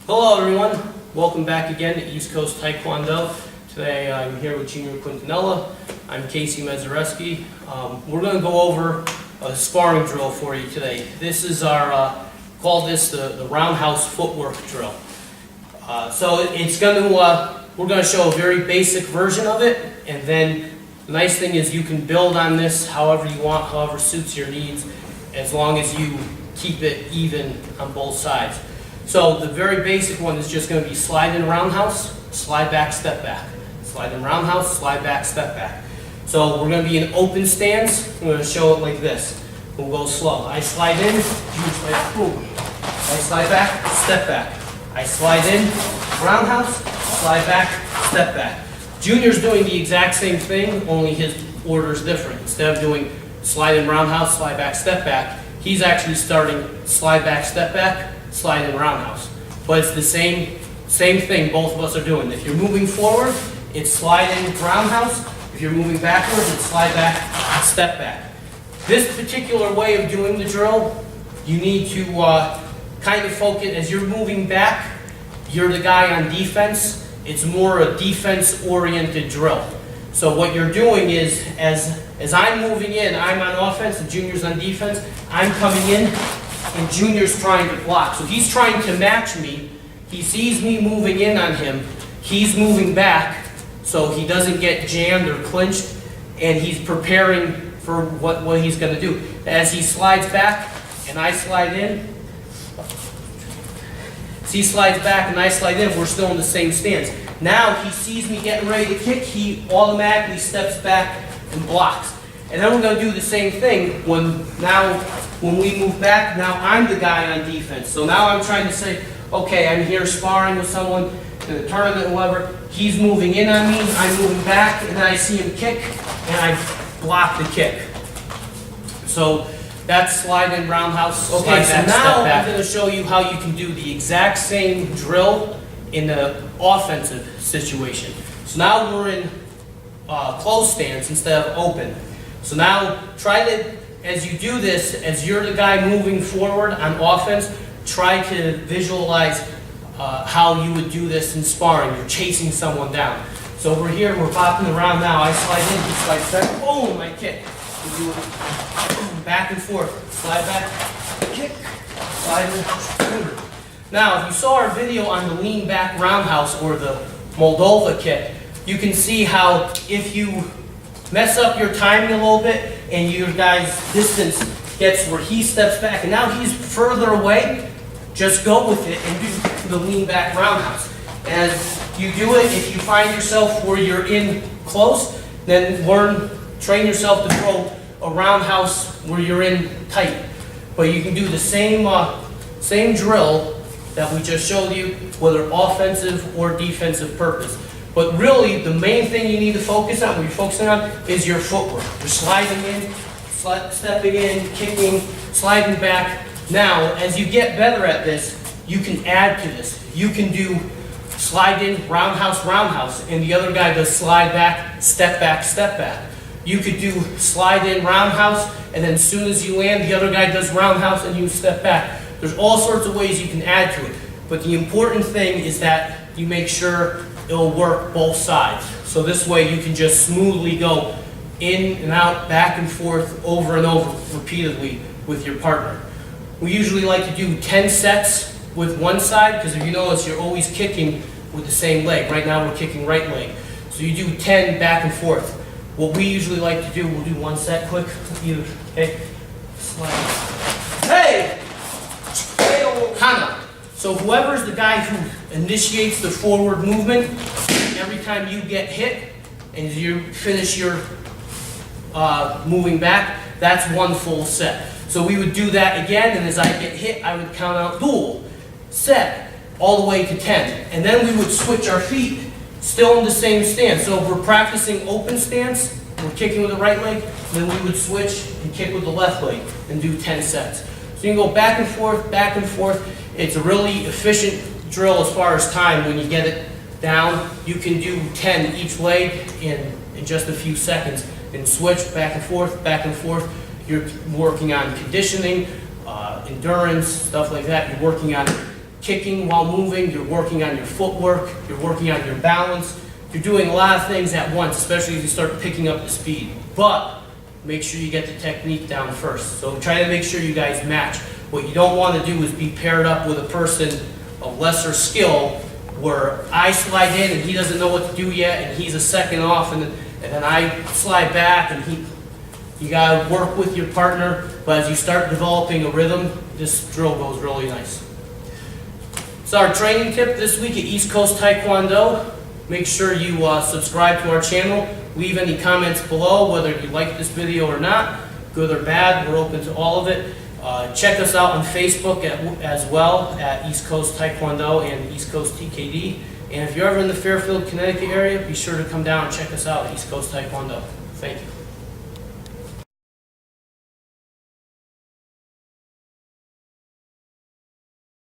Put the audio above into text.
Hello everyone, welcome back again to East Coast Taekwondo. Today I'm here with Junior Quintanilla. I'm Casey Mazereski. We're going to go over a sparring drill for you today. This is our, call this the Roundhouse Footwork drill. So it's going to, we're going to show a very basic version of it, and then the nice thing is you can build on this however you want, however suits your needs, as long as you keep it even on both sides. So the very basic one is just going to be slide in roundhouse, slide back, step back. Slide in roundhouse, slide back, step back. So we're going to be in open stance. I'm going to show it like this. We'll go slow. I slide in, boom. I slide back, step back. I slide in, roundhouse, slide back, step back. Junior's doing the exact same thing, only his order is different. Instead of doing slide in roundhouse, slide back, step back, he's actually starting slide back, step back, slide in roundhouse. But it's the same thing both of us are doing. If you're moving forward, it's slide in roundhouse. If you're moving backwards, it's slide back, step back. This particular way of doing the drill, you need to kind of focus. As you're moving back, you're the guy on defense. It's more a defense-oriented drill. So what you're doing is, as I'm moving in, I'm on offense, and Junior's on defense, I'm coming in, and Junior's trying to block. So he's trying to match me. He sees me moving in on him. He's moving back so he doesn't get jammed or clinched, and he's preparing for what he's going to do. As he slides back and I slide in, as he slides back and I slide in, we're still in the same stance. Now he sees me getting ready to kick, he automatically steps back and blocks. And then we're going to do the same thing when we move back. Now I'm the guy on defense. So now I'm trying to say, okay, I'm here sparring with someone in a tournament or whatever. He's moving in on me, I'm moving back, and then I see him kick, and I block the kick. So that's slide in roundhouse, slide back, step back. I'm going to show you how you can do the exact same drill in the offensive situation. So now we're in closed stance instead of open. So now try to, as you do this, as you're the guy moving forward on offense, try to visualize how you would do this in sparring. You're chasing someone down. So over here, we're popping around now. I slide in, he slides back, boom, I kick. We do it back and forth. Slide back, kick, slide in. Now, if you saw our video on the lean back roundhouse or the Moldova kick, you can see how if you mess up your timing a little bit and your guy's distance gets where he steps back and now he's further away, just go with it and do the lean back roundhouse. As you do it, if you find yourself where you're in close, then train yourself to throw a roundhouse where you're in tight. But you can do the same drill that we just showed you, whether offensive or defensive purpose. But really, the main thing you need to focus on, what you're focusing on, is your footwork. You're sliding in, stepping in, kicking, sliding back. Now, as you get better at this, you can add to this. You can do slide in, roundhouse, roundhouse, and the other guy does slide back, step back, step back. You could do slide in, roundhouse, and then as soon as you land, the other guy does roundhouse and you step back. There's all sorts of ways you can add to it. But the important thing is that you make sure it'll work both sides. So this way you can just smoothly go in and out, back and forth, over and over, repeatedly with your partner. We usually like to do 10 sets with one side, because if you notice, you're always kicking with the same leg. Right now we're kicking right leg. So you do 10 back and forth. What we usually like to do, we'll do one set quick, okay? Slide. Hey! Hana. So whoever's the guy who initiates the forward movement, every time you get hit and you finish your moving back, that's one full set. So we would do that again, and as I get hit, I would count out duel, set, all the way to 10. And then we would switch our feet, still in the same stance. So if we're practicing open stance, we're kicking with the right leg, then we would switch and kick with the left leg and do 10 sets. So you can go back and forth, back and forth. It's a really efficient drill as far as time. When you get it down, you can do 10 each leg in just a few seconds and switch back and forth, back and forth. You're working on conditioning, endurance, stuff like that. You're working on kicking while moving, you're working on your footwork, you're working on your balance. You're doing a lot of things at once, especially as you start picking up the speed. But make sure you get the technique down first. So try to make sure you guys match. What you don't want to do is be paired up with a person of lesser skill where I slide in and he doesn't know what to do yet and he's a second off and then I slide back and you got to work with your partner, but as you start developing a rhythm, this drill goes really nice. So our training tip this week at East Coast Taekwondo. Make sure you subscribe to our channel. Leave any comments below, whether you like this video or not, good or bad. We're open to all of it. Check us out on Facebook as well at East Coast Taekwondo and East Coast TKD. And if you're ever in the Fairfield, Connecticut area, be sure to come down and check us out at East Coast Taekwondo. Thank you.